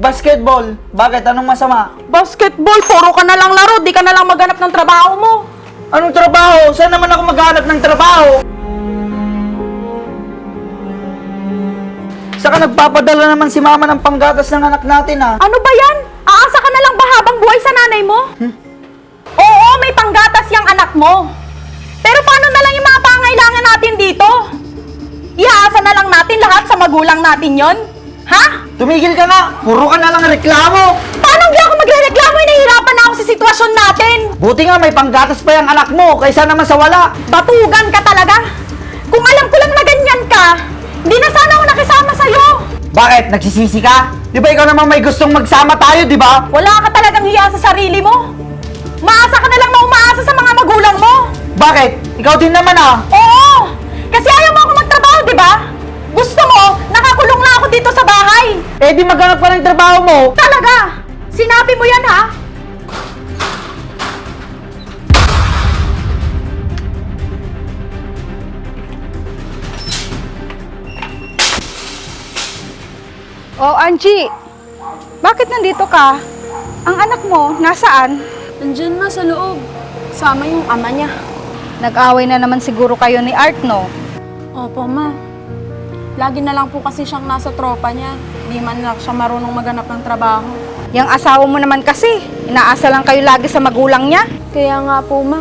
basketball. Bakit? Anong masama? Basketball, puro ka na lang laro, di ka na lang maghanap ng trabaho mo. Anong trabaho? Saan naman ako maghanap ng trabaho? Saka nagpapadala naman si mama ng panggatas ng anak natin ah. Ano ba yan? Aasa ka na lang ba habang buhay sa nanay mo? Oo, may panggatas yung anak mo. Pero paano na lang yung mga pangailangan natin dito? Ihaasa na lang natin lahat sa magulang natin yon? Ha? Tumigil ka na! Puro ka na lang reklamo! Paano hindi ako magre-reklamo? Nahihirapan na ako sa sitwasyon natin. Buti nga may panggatas pa yung anak mo kaysa naman sa wala. Batugan ka talaga. Kung alam ko lang na ganyan ka, hindi na sana ako nakisama sa'yo. Bakit? Nagsisisi ka? Di ba ikaw naman may gustong magsama tayo, di ba? Wala ka talagang hiya sa sarili mo. Maasa ka na lang na umaasa sa mga magulang mo. Bakit? Ikaw din naman ah. Oo! Kasi ayaw mo ako magtrabaho, di ba? Gusto mo, nakakulong na ako dito sa bahay. Eh di maghanap ka ng trabaho mo. Talaga? Sinabi mo yan, ha? Oh, Angie, bakit nandito ka? Ang anak mo, nasaan? Nandyan ma sa loob. Sama yung ama niya. Nag-away na naman siguro kayo ni Art, no? Opo ma. Lagi na lang po kasi siyang nasa tropa niya. Di man lang siya marunong maghanap ng trabaho. Yang asawa mo naman kasi, inaasa lang kayo lagi sa magulang niya. Kaya nga po ma.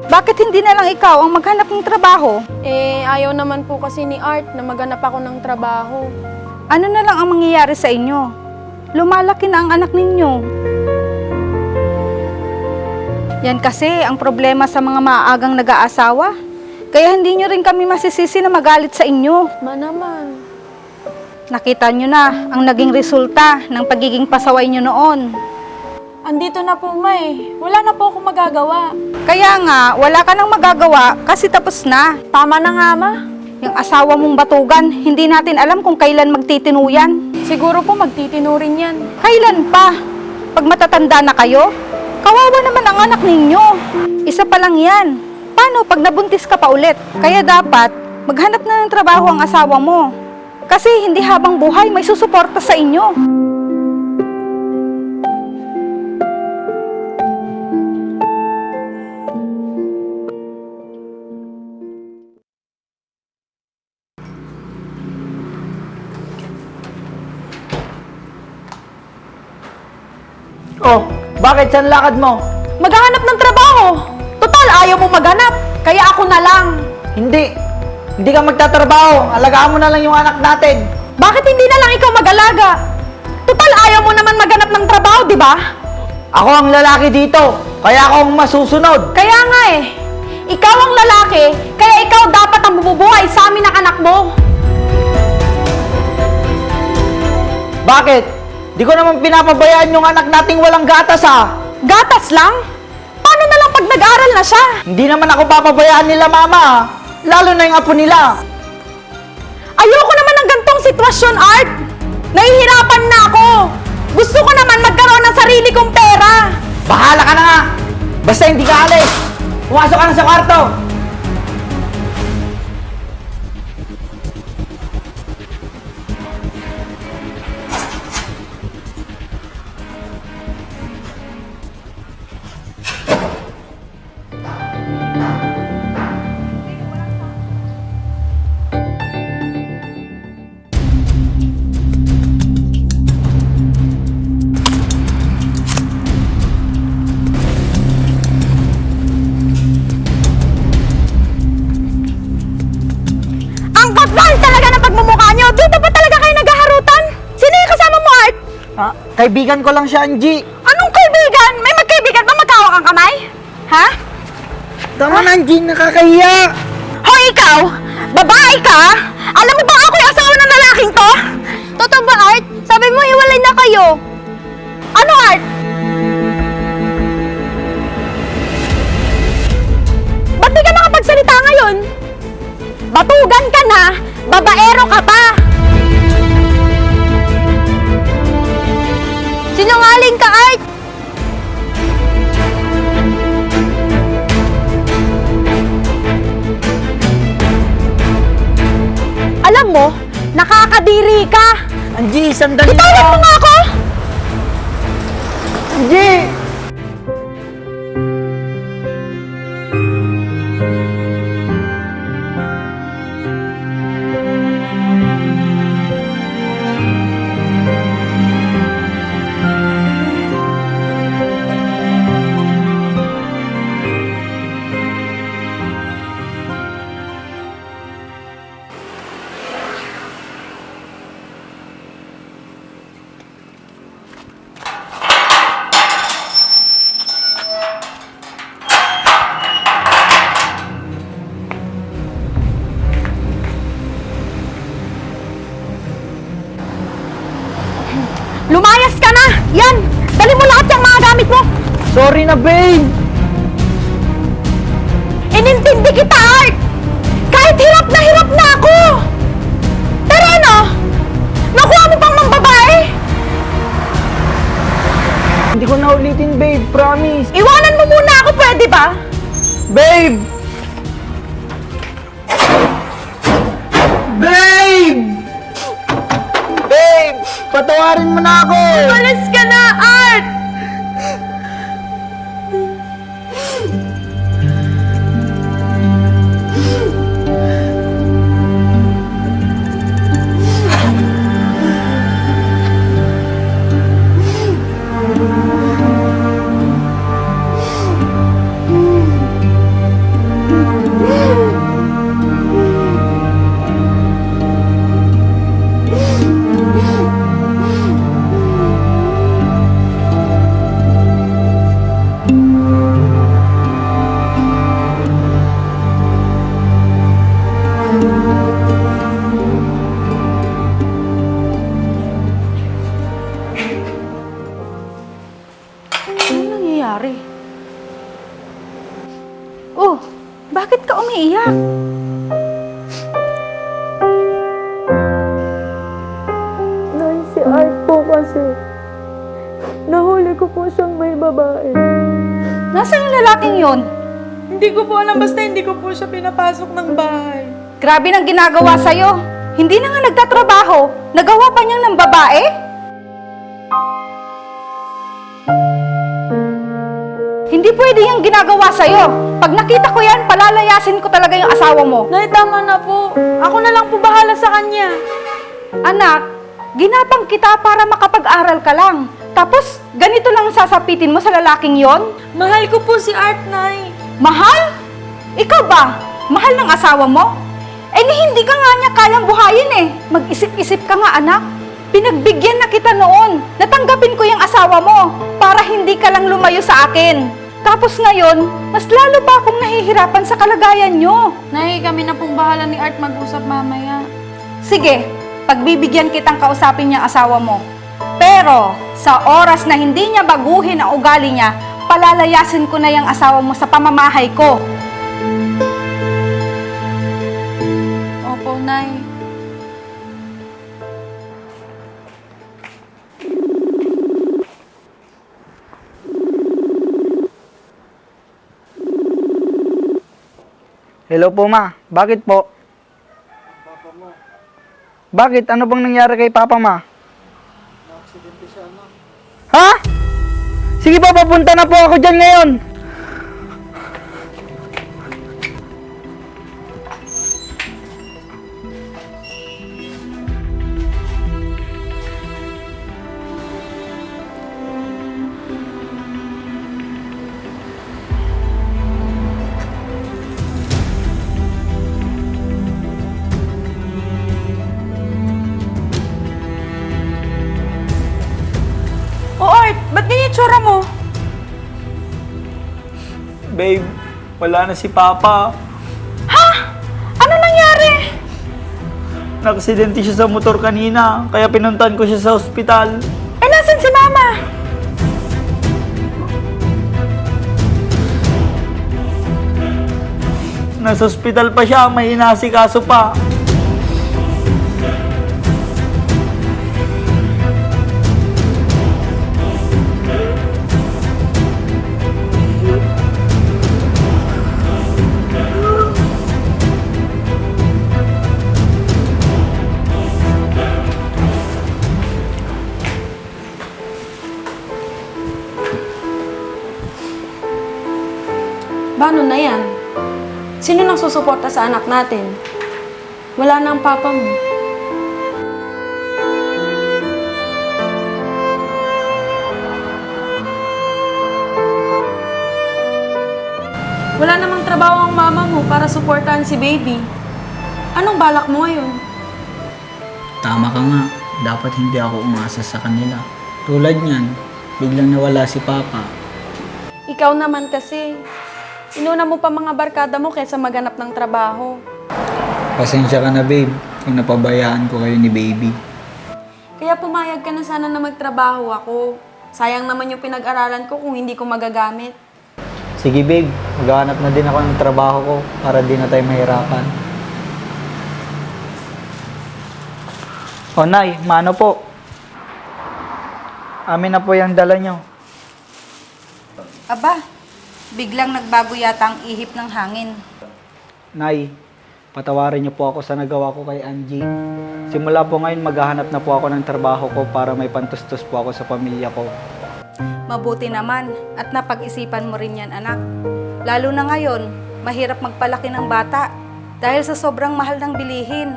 Bakit hindi na lang ikaw ang maghanap ng trabaho? Eh, ayaw naman po kasi ni Art na maghanap ako ng trabaho. Ano na lang ang mangyayari sa inyo? Lumalaki na ang anak ninyo. Yan kasi ang problema sa mga maagang nag-aasawa. Kaya hindi nyo rin kami masisisi na magalit sa inyo. Ma naman. Nakita nyo na ang naging resulta ng pagiging pasaway nyo noon. Andito na po ma eh. Wala na po akong magagawa. Kaya nga, wala ka nang magagawa kasi tapos na. Tama na nga ma. Yung asawa mong batugan, hindi natin alam kung kailan magtitinuyan. Siguro po magtitino rin yan. Kailan pa? Pag matatanda na kayo? Kawawa naman ang anak ninyo. Isa pa lang yan. Paano pag nabuntis ka pa ulit? Kaya dapat, maghanap na ng trabaho ang asawa mo. Kasi hindi habang buhay may susuporta sa inyo. Oh, bakit? Saan lakad mo? Maghahanap ng trabaho. Total, ayaw mo maghanap. Kaya ako na lang. Hindi. Hindi ka magtatrabaho. Alagaan mo na lang yung anak natin. Bakit hindi na lang ikaw mag-alaga? Total, ayaw mo naman maghanap ng trabaho, di ba? Ako ang lalaki dito. Kaya ako ang masusunod. Kaya nga eh. Ikaw ang lalaki, kaya ikaw dapat ang bumubuhay sa amin ng anak mo. Bakit? Di ko naman pinapabayaan yung anak nating walang gatas ah. Gatas lang? Paano na lang pag nag-aral na siya? Hindi naman ako papabayaan nila mama ah. Lalo na yung apo nila. Ayoko naman ng gantong sitwasyon, Art. Nahihirapan na ako. Gusto ko naman magkaroon ng sarili kong pera. Bahala ka na nga. Basta hindi ka alis. Pumasok ka na sa kwarto. Ang kapal talaga ng pagmumukha niyo. Dito pa talaga kayo naghaharutan? Sino yung kasama mo, Art? Ah, kaibigan ko lang siya, Angie. Anong kaibigan? May magkaibigan ba magkawak ang kamay? Ha? Tama na, Angie. Nakakahiya. Hoy, ikaw! Babae ka? Alam mo bang ako yung asawa ng lalaking to? Totoo ba, Art? Sabi mo, hiwalay na kayo. Ano, Art? Ba't di ka nakapagsalita ngayon? Batugan ka na, babaero ka pa. Sinungaling ka, Art! Nakakadiri ka! Angie, sandali Tawag mo lang! nga ako! Angie! Lumayas ka na! Yan! Dali mo lahat yung mga gamit mo! Sorry na, babe! Inintindi kita, Art! Kahit hirap na ako! Pero ano? Nakuha mo pang mambabae? Hindi ko na ulitin, babe. Promise. Iwanan mo muna ako, pwede ba? Babe! Babe! Babe! Patawarin mo na ako! Alis ka na, Art! Ano nangyayari? Oh, bakit ka umiiyak? Nay, si Art po kasi. Nahuli ko po siyang may babae. Nasaan yung lalaking yon? Hindi ko po alam, basta hindi ko po siya pinapasok ng bahay. Grabe nang ginagawa sa'yo. Hindi na nga nagtatrabaho. Nagawa pa niyang ng babae? Hindi pwede yung ginagawa sa'yo. Pag nakita ko yan, palalayasin ko talaga yung asawa mo. Nay, tama na po. Ako na lang po bahala sa kanya. Anak, ginapang kita para makapag-aral ka lang. Tapos, ganito lang sasapitin mo sa lalaking yon? Mahal ko po si Art, Nay. Mahal? Ikaw ba? Mahal ng asawa mo? Eh, hindi ka nga niya kayang buhayin eh. Mag-isip-isip ka nga, anak. Pinagbigyan na kita noon. Natanggapin ko yung asawa mo para hindi ka lang lumayo sa akin. Tapos ngayon, mas lalo pa akong nahihirapan sa kalagayan nyo. Nay, kami na pong bahala ni Art mag-usap mamaya. Sige, pagbibigyan kitang kausapin niyang asawa mo. Pero, sa oras na hindi niya baguhin ang ugali niya, palalayasin ko na yung asawa mo sa pamamahay ko. Opo, Nay. Hello po, ma. Bakit po? Bakit? Ano bang nangyari kay Papa, ma? Na-aksidente siya, ma. Ha? Sige po, papunta na po ako dyan ngayon. O Art, ba't ganyan yung tsura mo? Babe, wala na si Papa. Ano nangyari? Naksidente siya sa motor kanina, kaya pinuntahan ko siya sa ospital. Eh, nasan si Mama? Nasa ospital pa siya, may inasikaso pa. Paano na yan? Sino nang susuporta sa anak natin? Wala na ang papa mo. Wala namang trabaho ang mama mo para suportahan si baby. Anong balak mo ngayon? Tama ka nga. Dapat hindi ako umasa sa kanila. Tulad niyan, biglang nawala si Papa. Ikaw naman kasi, inuna mo pa mga barkada mo kaysa maghanap ng trabaho. Pasensya ka na, babe, kung napabayaan ko kayo ni baby. Kaya pumayag ka na sana na magtrabaho ako. Sayang naman yung pinag-aralan ko kung hindi ko magagamit. Sige babe, maghahanap na din ako ng trabaho ko para di na tayo mahirapan. O Nay, mano po? Amin na po yung dala nyo. Aba, biglang nagbago yata ang ihip ng hangin. Nay, patawarin niyo po ako sa nagawa ko kay Angie. Simula po ngayon, maghahanap na po ako ng trabaho ko para may pantustos po ako sa pamilya ko. Mabuti naman at napag-isipan mo rin yan, anak. Lalo na ngayon, mahirap magpalaki ng bata dahil sa sobrang mahal ng bilihin.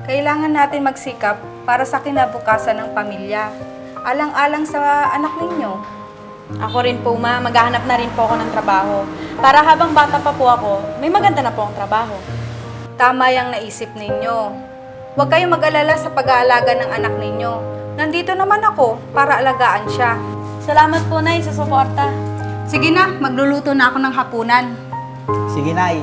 Kailangan natin magsikap para sa kinabukasan ng pamilya. Alang-alang sa anak ninyo. Ako rin po, ma. Maghahanap na rin po ako ng trabaho. Para habang bata pa po ako, may maganda na po ang trabaho. Tama yung naisip ninyo. Huwag kayong mag-alala sa pag-aalaga ng anak ninyo. Nandito naman ako para alagaan siya. Salamat po, Nay, sa suporta. Sige na, magluluto na ako ng hapunan. Sige Nay.